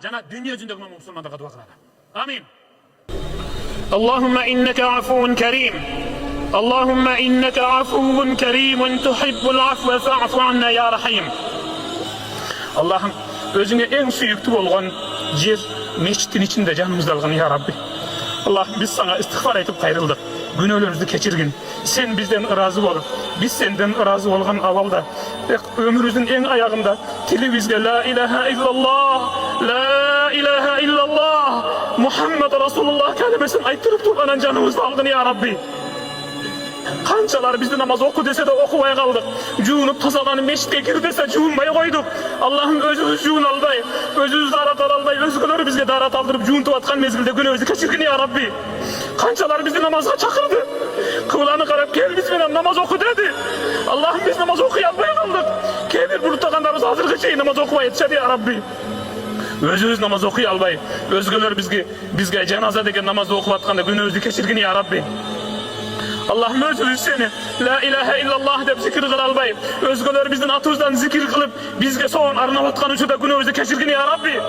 jana dünya yüzündeki musulmanlarga dua kılalar. Amin. Allahumma inneke afuvun kerim. Allahumma inneke afuvun kerimun tuhibbul afve fa'fu anna ya rahim. Allah'ım özüne en süyüktü olgan yer meşitin içinde canımızda algın ya Rabbi. Allah'ım biz sana istiğfar etip kayrıldık. Günahlarımızı keçirgin. Sen bizden razı olup, biz senden razı olgan avalda, ömrümüzün en ayağında televizde la ilahe illallah, la ilahe illallah, Muhammed Resulullah kelimesini aytırıp durganan canımızda algın ya Rabbi. Kançalar bizde namaz oku dese de okuvaya kaldık. Juunup tasalanıp meşite gir dese juunmaya koyduk. Allah'ım özümüz juun alday, özümüz darat alday, özgüleri bizge darat aldırıp juuntup atkan mezgilde günümüzü keçirgin ya Rabbi. Kançalar bizi namaza çakırdı. Kıvlanı karab gel bizimle namaz oku dedi. Allah'ım biz namaz okuyamaya kaldık. Kebir bulutlaganlarımız hazırgı şey namaz okuma yetişedi ya Rabbi. Özümüz namaz okuy albay, özgüler bizge cenaze degen namazda okup atkanda günümüzü keçirgin ya Rabbi. Allah'ım özümüz seni la ilahe illallah dep zikir kıl albay. Özgüler bizden atımızdan zikir kılıp bizge son arnavatkan uçuda günümüzü keçirgin ya Rabbi.